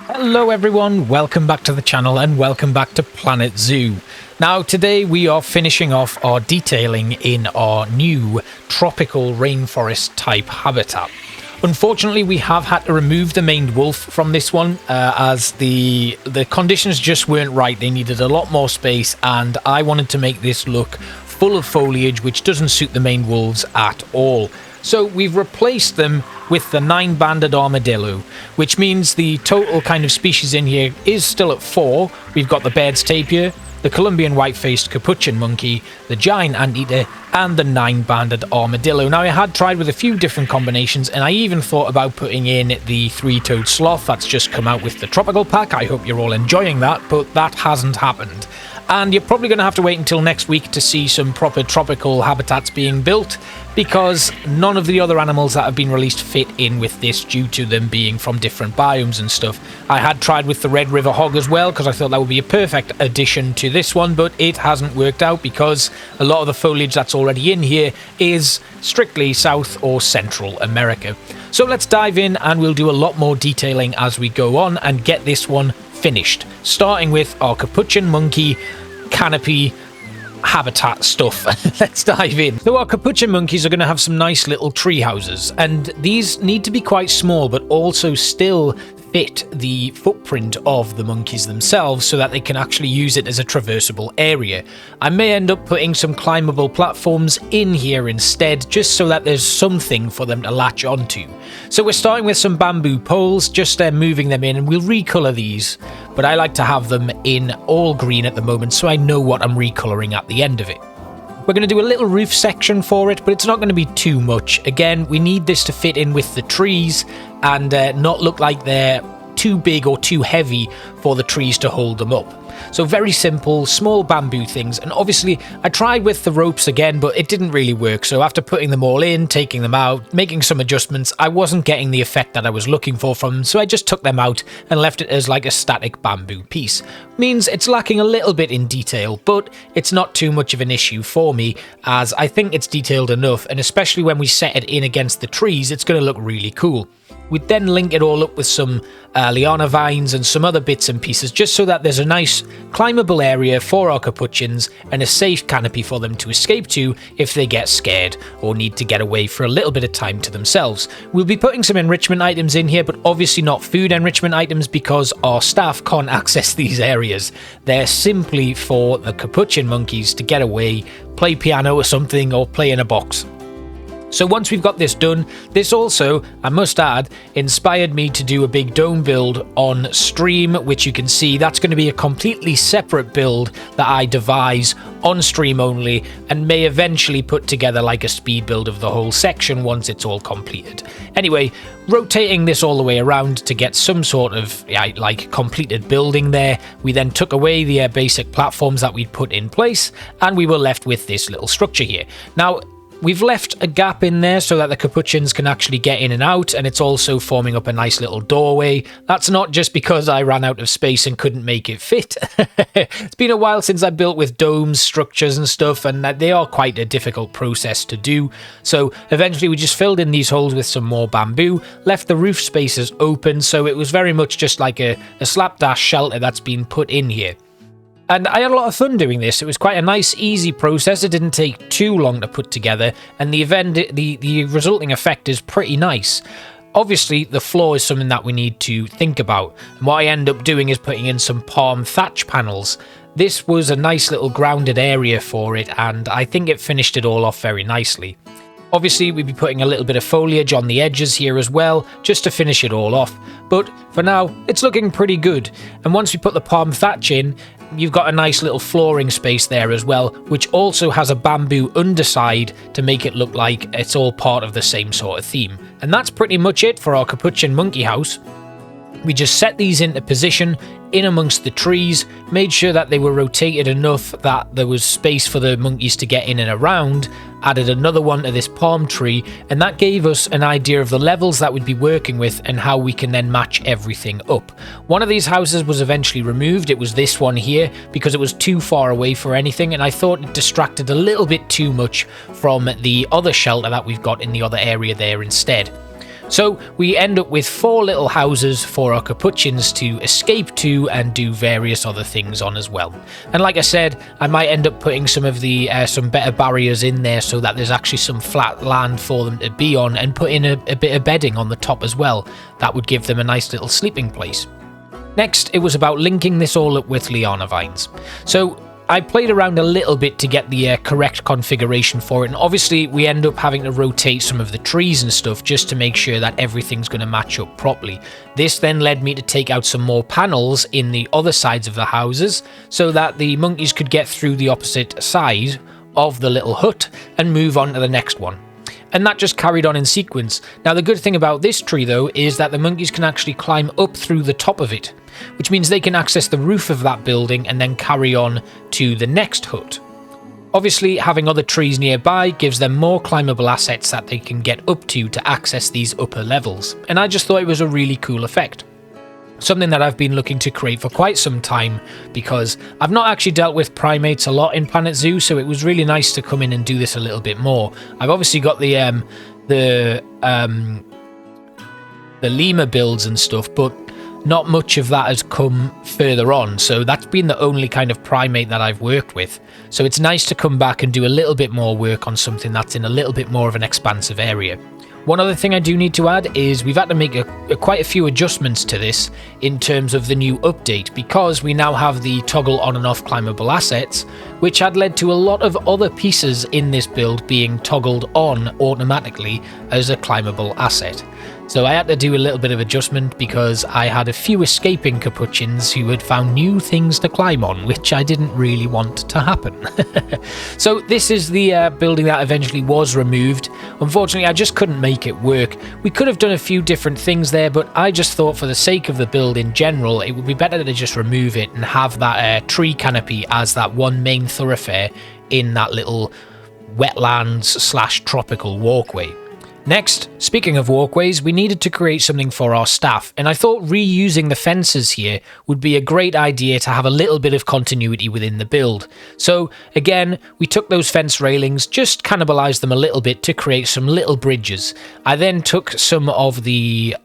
Hello everyone, welcome back to the channel and welcome back to Planet Zoo. Now today we are finishing off our detailing in our new tropical rainforest type habitat. Unfortunately we have had to remove the maned wolf from this one as the conditions just weren't right. They needed a lot more space and I wanted to make this look full of foliage which doesn't suit the maned wolves at all. So we've replaced them with the 9 Banded Armadillo, which means the total kind of species in here is still at 4. We've got the Baird's Tapir, the Columbian White Faced Capuchin monkey, the giant Anteater, and the 9 Banded Armadillo. Now I had tried with a few different combinations and I even thought about putting in the 3-toed sloth that's just come out with the tropical pack. I hope you're all enjoying that, but that hasn't happened. And you're probably going to have to wait until next week to see some proper tropical habitats being built, because none of the other animals that have been released fit in with this due to them being from different biomes and stuff. I had tried with the Red River hog as well because I thought that would be a perfect addition to this one, but it hasn't worked out because a lot of the foliage that's already in here is strictly South or Central America. So let's dive in and we'll do a lot more detailing as we go on and get this one finished, starting with our capuchin monkey canopy habitat stuff. Let's dive in. So our capuchin monkeys are going to have some nice little tree houses, and these need to be quite small but also still fit the footprint of the monkeys themselves so that they can actually use it as a traversable area. I may end up putting some climbable platforms in here instead, just so that there's something for them to latch onto. So we're starting with some bamboo poles, just moving them in, and we'll recolor these, but I like to have them in all green at the moment so I know what I'm recoloring at the end of it. We're going to do a little roof section for it, but it's not going to be too much. Again, we need this to fit in with the trees and not look like they're too big or too heavy for the trees to hold them up. So very simple, small bamboo things. And obviously I tried with the ropes again, but it didn't really work. So after putting them all in, taking them out, making some adjustments, I wasn't getting the effect that I was looking for from them. So I just took them out and left it as like a static bamboo piece. Means it's lacking a little bit in detail, but it's not too much of an issue for me as I think it's detailed enough. And especially when we set it in against the trees, it's going to look really cool. We'd then link it all up with some liana vines and some other bits and pieces just so that there's a nice climbable area for our capuchins and a safe canopy for them to escape to if they get scared or need to get away for a little bit of time to themselves. We'll be putting some enrichment items in here, but obviously not food enrichment items because our staff can't access these areas. They're simply for the capuchin monkeys to get away, play piano or something, or play in a box. So once we've got this done, this also, I must add, inspired me to do a big dome build on stream, which you can see that's going to be a completely separate build that I devise on stream only and may eventually put together like a speed build of the whole section once it's all completed. Anyway, rotating this all the way around to get some sort of like completed building there, we then took away the basic platforms that we'd put in place and we were left with this little structure here. Now, we've left a gap in there so that the capuchins can actually get in and out, and it's also forming up a nice little doorway. That's not just because I ran out of space and couldn't make it fit. It's been a while since I built with domes, structures and stuff, and they are quite a difficult process to do. So eventually we just filled in these holes with some more bamboo, left the roof spaces open, so it was very much just like a slapdash shelter that's been put in here. And I had a lot of fun doing this. It was quite a nice, easy process. It didn't take too long to put together, and the resulting effect is pretty nice. Obviously, the floor is something that we need to think about, and what I end up doing is putting in some palm thatch panels. This was a nice little grounded area for it, and I think it finished it all off very nicely. Obviously, we'd be putting a little bit of foliage on the edges here as well, just to finish it all off. But for now, it's looking pretty good. And once we put the palm thatch in, you've got a nice little flooring space there as well, which also has a bamboo underside to make it look like it's all part of the same sort of theme. And that's pretty much it for our capuchin monkey house. We just set these into position in amongst the trees, made sure that they were rotated enough that there was space for the monkeys to get in and around, added another one to this palm tree, and that gave us an idea of the levels that we'd be working with and how we can then match everything up. One of these houses was eventually removed. It was this one here because it was too far away for anything, and I thought it distracted a little bit too much from the other shelter that we've got in the other area there instead. So we end up with 4 little houses for our capuchins to escape to and do various other things on as well. And like I said, I might end up putting some of the some better barriers in there so that there's actually some flat land for them to be on, and put in a bit of bedding on the top as well. That would give them a nice little sleeping place. Next, it was about linking this all up with liana vines. So I played around a little bit to get the correct configuration for it, and obviously we end up having to rotate some of the trees and stuff just to make sure that everything's going to match up properly. This then led me to take out some more panels in the other sides of the houses so that the monkeys could get through the opposite side of the little hut and move on to the next one. And that just carried on in sequence. Now the good thing about this tree though is that the monkeys can actually climb up through the top of it, which means they can access the roof of that building and then carry on to the next hut. Obviously, having other trees nearby gives them more climbable assets that they can get up to access these upper levels, and I just thought it was a really cool effect. Something that I've been looking to create for quite some time, because I've not actually dealt with primates a lot in Planet Zoo, so it was really nice to come in and do this a little bit more. I've obviously got the lemur builds and stuff, but not much of that has come further on, so that's been the only kind of primate that I've worked with. So it's nice to come back and do a little bit more work on something that's in a little bit more of an expansive area. One other thing I do need to add is we've had to make quite a few adjustments to this in terms of the new update, because we now have the toggle on and off climbable assets, which had led to a lot of other pieces in this build being toggled on automatically as a climbable asset. So I had to do a little bit of adjustment because I had a few escaping capuchins who had found new things to climb on, which I didn't really want to happen. So this is the building that eventually was removed. Unfortunately, I just couldn't make it work. We could have done a few different things there, but I just thought for the sake of the build in general, it would be better to just remove it and have that tree canopy as that one main thoroughfare in that little wetlands / tropical walkway. Next, speaking of walkways, we needed to create something for our staff, and I thought reusing the fences here would be a great idea to have a little bit of continuity within the build. So again, we took those fence railings, just cannibalized them a little bit to create some little bridges. I then took some of the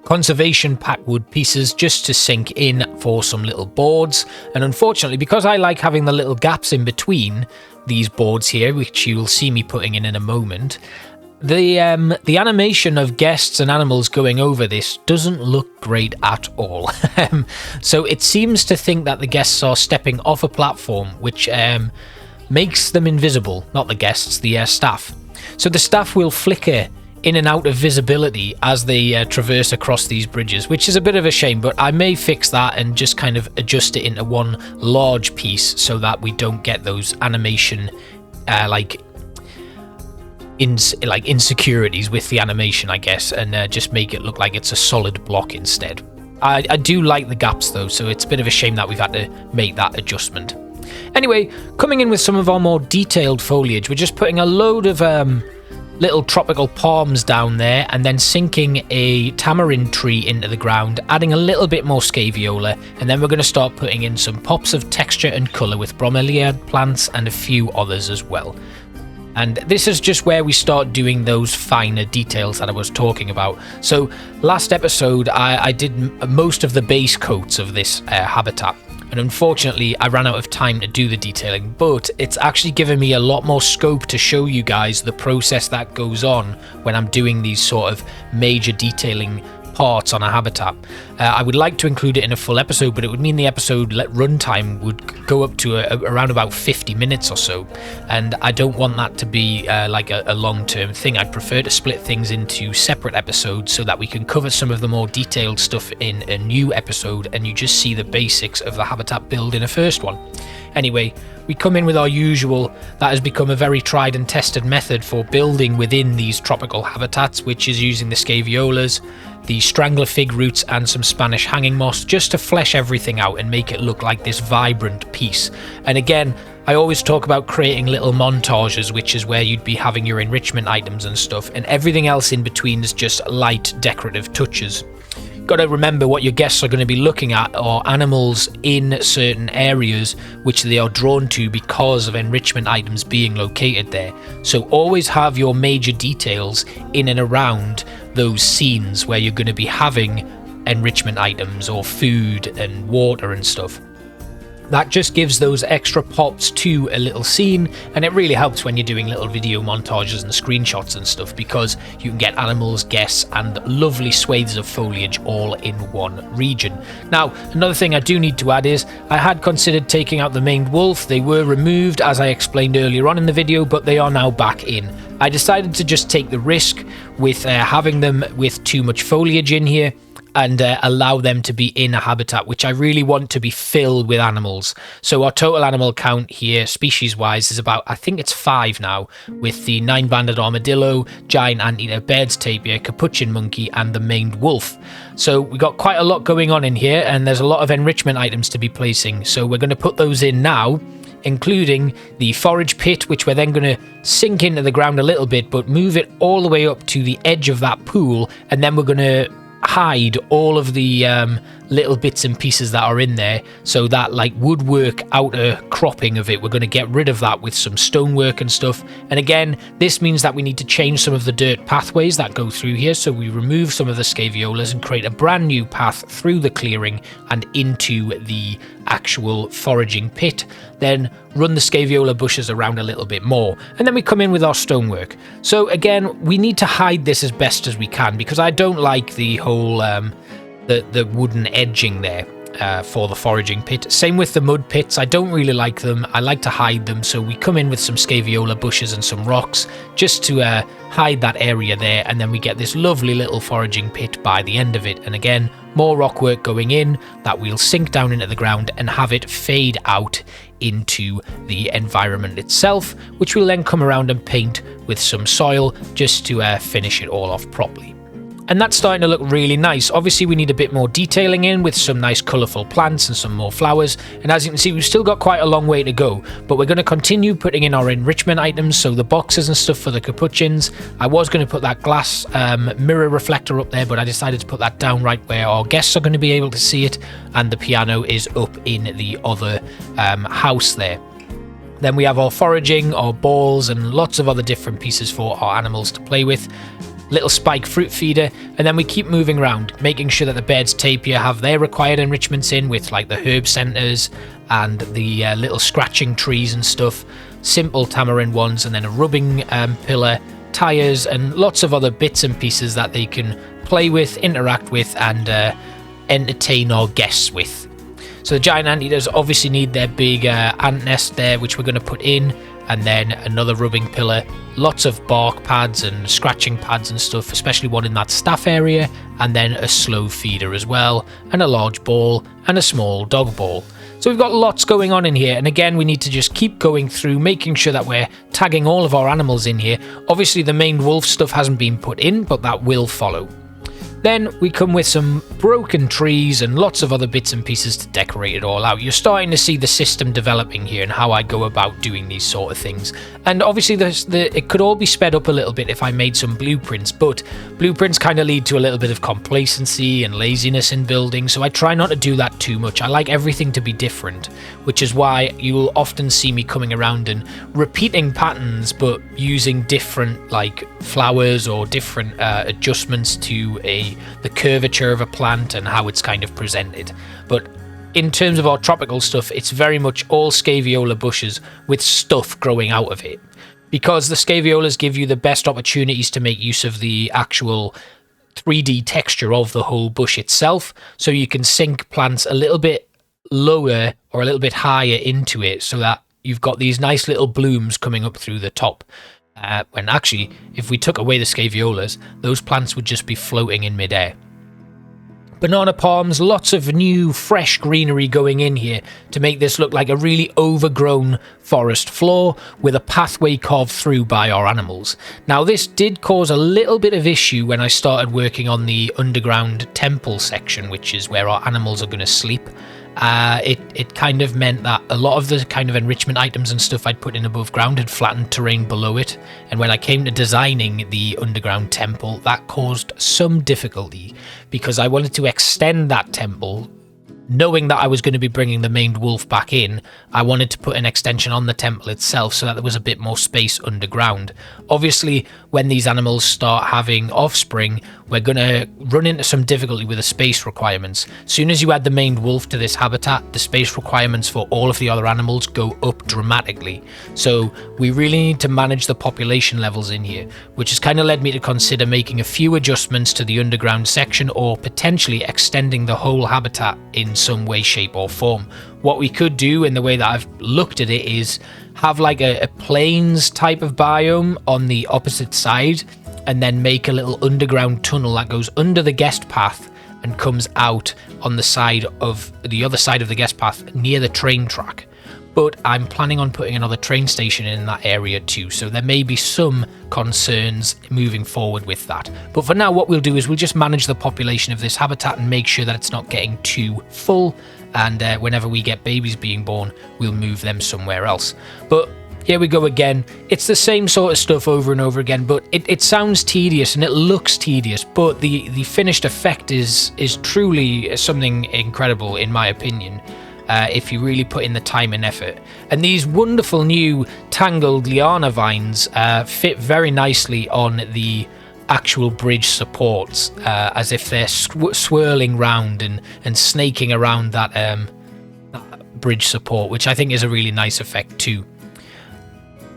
conservation pack wood pieces just to sink in for some little boards, and unfortunately, because I like having the little gaps in between these boards here, which you'll see me putting in a moment, the animation of guests and animals going over this doesn't look great at all. So it seems to think that the guests are stepping off a platform, which makes them invisible, not the guests, the staff. So the staff will flicker in and out of visibility as they traverse across these bridges, which is a bit of a shame, but I may fix that and just kind of adjust it into one large piece so that we don't get those animation insecurities with the animation, I guess, and just make it look like it's a solid block instead. I do like the gaps though, so it's a bit of a shame that we've had to make that adjustment. Anyway, coming in with some of our more detailed foliage, we're just putting a load of little tropical palms down there, and then sinking a tamarind tree into the ground, adding a little bit more scaviola, and then we're going to start putting in some pops of texture and colour with bromeliad plants and a few others as well. And this is just where we start doing those finer details that I was talking about. So last episode I did most of the base coats of this habitat, and unfortunately I ran out of time to do the detailing, but it's actually given me a lot more scope to show you guys the process that goes on when I'm doing these sort of major detailing parts on a habitat. I would like to include it in a full episode, but it would mean the episode runtime would go up to around about 50 minutes or so, and I don't want that to be like a long-term thing. I'd prefer to split things into separate episodes so that we can cover some of the more detailed stuff in a new episode and you just see the basics of the habitat build in a first one. Anyway, we come in with our usual, that has become a very tried and tested method for building within these tropical habitats, which is using the scaviolas, the strangler fig roots and some Spanish hanging moss, just to flesh everything out and make it look like this vibrant piece. And again, I always talk about creating little montages, which is where you'd be having your enrichment items and stuff, and everything else in between is just light decorative touches. got to remember what your guests are going to be looking at are animals in certain areas which they are drawn to because of enrichment items being located there. So always have your major details in and around those scenes where you're going to be having enrichment items or food and water and stuff. That just gives those extra pops to a little scene, and it really helps when you're doing little video montages and screenshots and stuff, because you can get animals, guests, and lovely swathes of foliage all in one region. Now, another thing I do need to add is I had considered taking out the maned wolf. They were removed, as I explained earlier on in the video, but they are now back in. I decided to just take the risk with having them with too much foliage in here, and allow them to be in a habitat which I really want to be filled with animals. So our total animal count here, species-wise, is about, I think it's 5 now, with the 9 banded armadillo, giant anteater, Baird's tapir, capuchin monkey, and the maned wolf. So we got quite a lot going on in here, and there's a lot of enrichment items to be placing. So we're going to put those in now, including the forage pit, which we're then going to sink into the ground a little bit, but move it all the way up to the edge of that pool, and then we're going to hide all of the little bits and pieces that are in there, so that like woodwork outer cropping of it, we're going to get rid of that with some stonework and stuff. And again, this means that we need to change some of the dirt pathways that go through here, so we remove some of the scaviolas and create a brand new path through the clearing and into the actual foraging pit, then run the scaviola bushes around a little bit more, and then we come in with our stonework. So again, we need to hide this as best as we can, because I don't like the whole the wooden edging there for the foraging pit. Same with the mud pits, I don't really like them. I like to hide them, so we come in with some scaviola bushes and some rocks just to hide that area there, and then we get this lovely little foraging pit by the end of it. And again, more rock work going in that we'll sink down into the ground and have it fade out into the environment itself, which we'll then come around and paint with some soil just to finish it all off properly. And that's starting to look really nice. Obviously we need a bit more detailing in with some nice colourful plants and some more flowers, and as you can see, we've still got quite a long way to go, but we're going to continue putting in our enrichment items, so the boxes and stuff for the capuchins. I was going to put that glass mirror reflector up there, but I decided to put that down right where our guests are going to be able to see it, and the piano is up in the other house there. Then we have our foraging, our balls, and lots of other different pieces for our animals to play with. Little spike fruit feeder, and then we keep moving around, making sure that the Baird's tapir have their required enrichments in with like the herb centers and the little scratching trees and stuff, simple tamarind ones, and then a rubbing pillar, tires, and lots of other bits and pieces that they can play with, interact with, and entertain our guests with. So the giant anteaters obviously need their big ant nest there, which we're going to put in, and then another rubbing pillar, lots of bark pads and scratching pads and stuff, especially one in that staff area, and then a slow feeder as well, and a large ball, and a small dog ball. So we've got lots going on in here, and again, we need to just keep going through, making sure that we're tagging all of our animals in here. Obviously the maned wolf stuff hasn't been put in, but that will follow. Then we come with some broken trees and lots of other bits and pieces to decorate it all out. You're starting to see the system developing here and how I go about doing these sort of things. And obviously it could all be sped up a little bit if I made some blueprints, but blueprints kind of lead to a little bit of complacency and laziness in building, so I try not to do that too much. I like everything to be different, which is why you will often see me coming around and repeating patterns, but using different like flowers or different adjustments to the curvature of a plant and how it's kind of presented. But in terms of our tropical stuff, it's very much all scaviola bushes with stuff growing out of it, because the scaviolas give you the best opportunities to make use of the actual 3D texture of the whole bush itself, so you can sink plants a little bit lower or a little bit higher into it, so that you've got these nice little blooms coming up through the top. When actually, if we took away the scaviolas, those plants would just be floating in midair. Banana palms, lots of new fresh greenery going in here to make this look like a really overgrown forest floor with a pathway carved through by our animals. Now this did cause a little bit of issue when I started working on the underground temple section, which is where our animals are going to sleep. it kind of meant that a lot of the kind of enrichment items and stuff I'd put in above ground had flattened terrain below it, and when I came to designing the underground temple, that caused some difficulty because I wanted to extend that temple. Knowing that I was going to be bringing the maned wolf back in, I wanted to put an extension on the temple itself so that there was a bit more space underground. Obviously, when these animals start having offspring, we're going to run into some difficulty with the space requirements. As soon as you add the maned wolf to this habitat, the space requirements for all of the other animals go up dramatically. So we really need to manage the population levels in here, which has kind of led me to consider making a few adjustments to the underground section or potentially extending the whole habitat in some way, shape or form. What we could do in the way that I've looked at it is have like a plains type of biome on the opposite side and then make a little underground tunnel that goes under the guest path and comes out on the side of the other side of the guest path near the train track. But I'm planning on putting another train station in that area too, so there may be some concerns moving forward with that. But for now, what we'll do is we'll just manage the population of this habitat and make sure that it's not getting too full, and whenever we get babies being born, we'll move them somewhere else. But here we go again. It's the same sort of stuff over and over again, but it sounds tedious and it looks tedious, but the finished effect is truly something incredible in my opinion. If you really put in the time and effort. And these wonderful new tangled liana vines fit very nicely on the actual bridge supports, as if they're swirling round and snaking around that bridge support, which I think is a really nice effect too.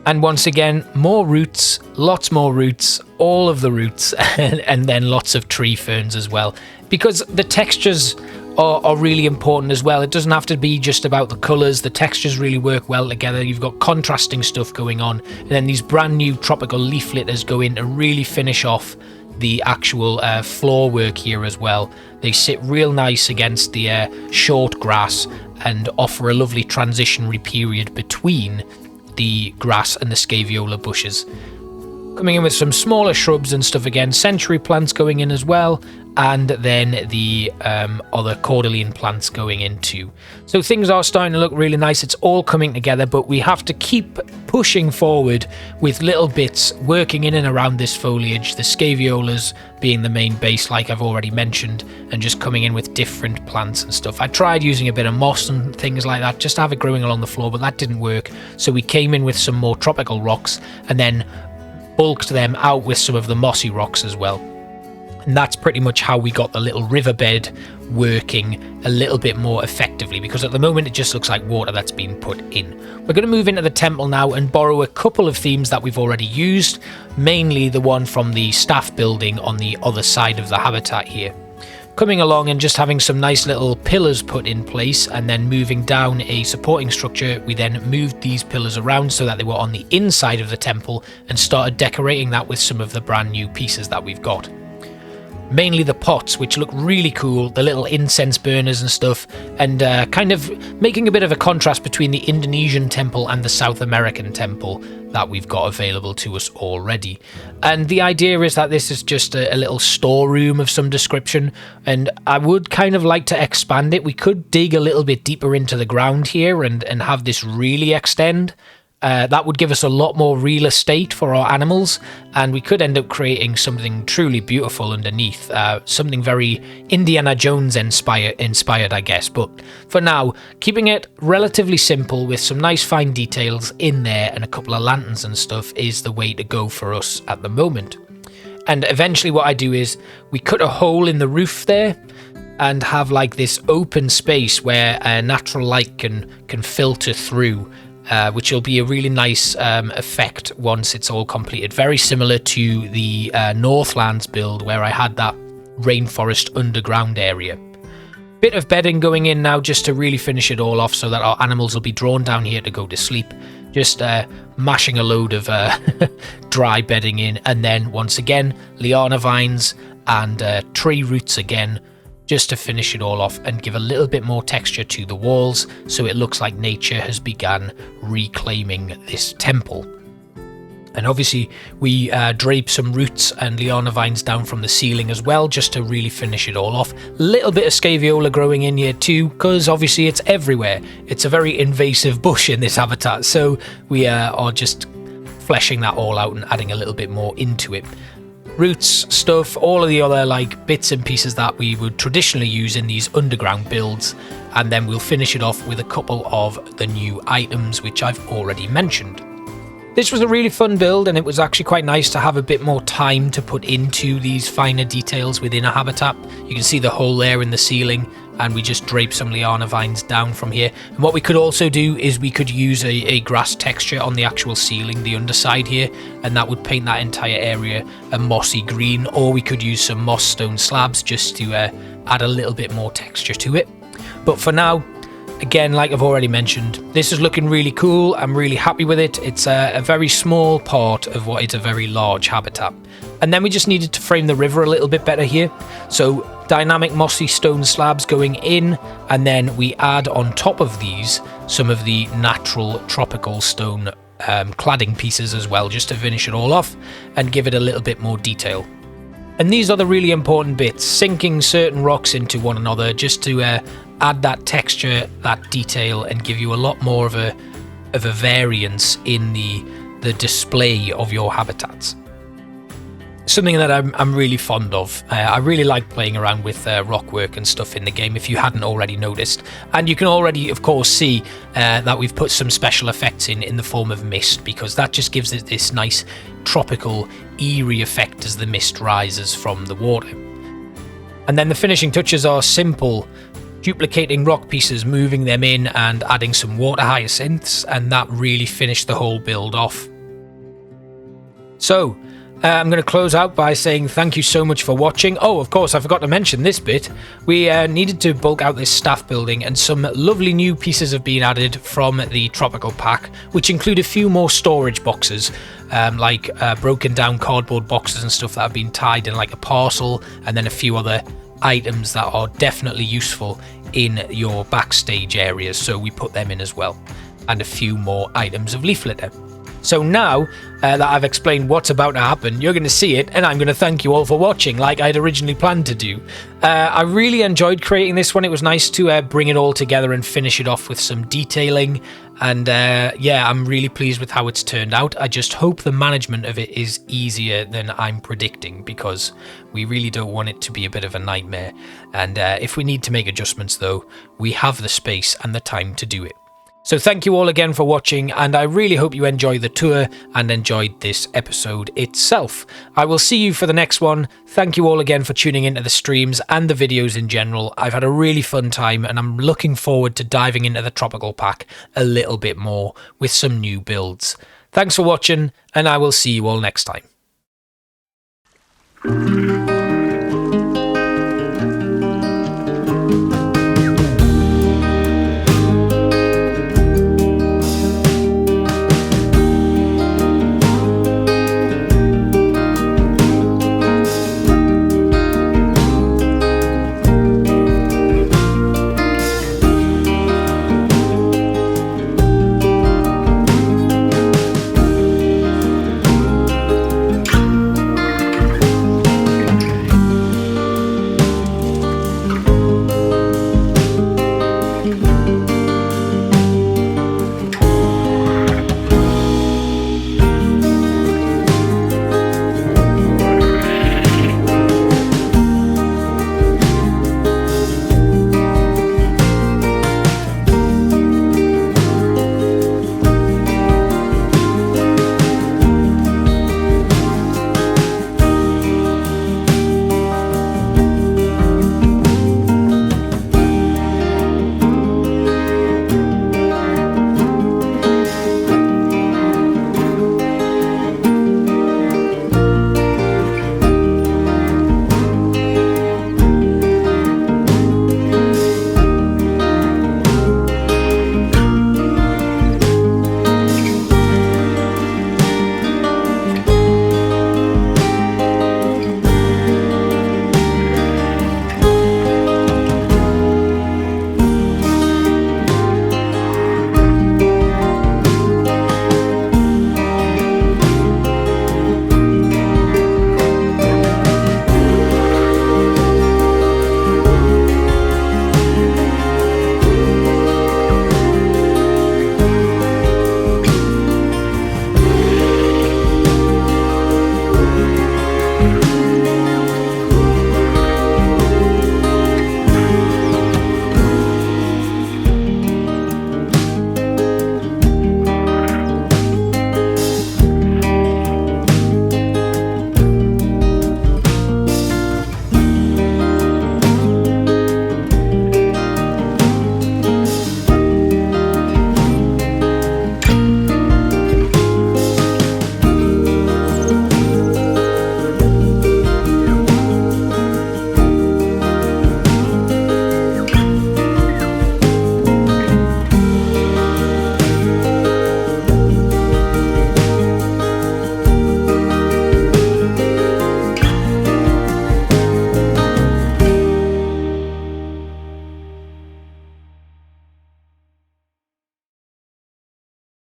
And once again, more roots, lots more roots, all of the roots, and then lots of tree ferns as well, because the textures are really important as well. It doesn't have to be just about the colours, the textures really work well together. You've got contrasting stuff going on, and then these brand new tropical leaf litters go in to really finish off the actual floor work here as well. They sit real nice against the short grass and offer a lovely transitionary period between the grass and the scaviola bushes. Coming in with some smaller shrubs and stuff again, century plants going in as well, and then the other cordycean plants going in too. So things are starting to look really nice. It's all coming together, but we have to keep pushing forward with little bits working in and around this foliage, the scaviolas being the main base like I've already mentioned, and just coming in with different plants and stuff. I tried using a bit of moss and things like that just to have it growing along the floor, but that didn't work. So we came in with some more tropical rocks and then bulked them out with some of the mossy rocks as well. And that's pretty much how we got the little riverbed working a little bit more effectively, because at the moment it just looks like water that's been put in. We're going to move into the temple now and borrow a couple of themes that we've already used, mainly the one from the staff building on the other side of the habitat here. Coming along and just having some nice little pillars put in place, and then moving down a supporting structure, we then moved these pillars around so that they were on the inside of the temple and started decorating that with some of the brand new pieces that we've got. Mainly the pots, which look really cool, the little incense burners and stuff, and kind of making a bit of a contrast between the Indonesian temple and the South American temple that we've got available to us already. And the idea is that this is just a little storeroom of some description, and I would kind of like to expand it. We could dig a little bit deeper into the ground here and have this really extend. That would give us a lot more real estate for our animals, and we could end up creating something truly beautiful underneath, something very Indiana Jones inspired, I guess. But for now, keeping it relatively simple with some nice fine details in there and a couple of lanterns and stuff is the way to go for us at the moment. And eventually what I do is we cut a hole in the roof there and have like this open space where natural light can filter through, which will be a really nice effect once it's all completed. Very similar to the Northlands build where I had that rainforest underground area. Bit of bedding going in now just to really finish it all off so that our animals will be drawn down here to go to sleep. Just mashing a load of dry bedding in, and then once again liana vines and tree roots again, just to finish it all off and give a little bit more texture to the walls so it looks like nature has begun reclaiming this temple. And obviously we drape some roots and liana vines down from the ceiling as well, just to really finish it all off. A little bit of scaviola growing in here too, because obviously it's everywhere. It's a very invasive bush in this habitat, so we are just fleshing that all out and adding a little bit more into it. Roots, stuff, all of the other like bits and pieces that we would traditionally use in these underground builds, and then we'll finish it off with a couple of the new items which I've already mentioned. This was a really fun build, and it was actually quite nice to have a bit more time to put into these finer details within a habitat. You can see the hole there in the ceiling, and we just drape some liana vines down from here. And what we could also do is we could use a grass texture on the actual ceiling, the underside here, and that would paint that entire area a mossy green, or we could use some moss stone slabs just to add a little bit more texture to it. But for now, again, like I've already mentioned, this is looking really cool. I'm really happy with it. It's a very small part of what is a very large habitat. And then we just needed to frame the river a little bit better here. So dynamic mossy stone slabs going in, and then we add on top of these some of the natural tropical stone cladding pieces as well, just to finish it all off and give it a little bit more detail. And these are the really important bits, sinking certain rocks into one another just to add that texture, that detail, and give you a lot more of a variance in the display of your habitats. Something that I'm really fond of. I really like playing around with rock work and stuff in the game, if you hadn't already noticed. And you can already, of course, see that we've put some special effects in the form of mist, because that just gives it this nice tropical, eerie effect as the mist rises from the water. And then the finishing touches are simple. Duplicating rock pieces, moving them in, and adding some water hyacinths, and that really finished the whole build off. So, I'm going to close out by saying thank you so much for watching. Oh, of course, I forgot to mention this bit. We needed to bulk out this staff building, and some lovely new pieces have been added from the tropical pack, which include a few more storage boxes, like broken down cardboard boxes and stuff that have been tied in like a parcel, and then a few other items that are definitely useful in your backstage areas, so we put them in as well, and a few more items of leaf litter. So now that I've explained what's about to happen, you're going to see it, and I'm going to thank you all for watching like I'd originally planned to do. I really enjoyed creating this one. It was nice to bring it all together and finish it off with some detailing, and yeah, I'm really pleased with how it's turned out. I just hope the management of it is easier than I'm predicting, because we really don't want it to be a bit of a nightmare. And if we need to make adjustments though, we have the space and the time to do it. So thank you all again for watching, and I really hope you enjoyed the tour and enjoyed this episode itself. I will see you for the next one. Thank you all again for tuning into the streams and the videos in general. I've had a really fun time, and I'm looking forward to diving into the tropical pack a little bit more with some new builds. Thanks for watching, and I will see you all next time.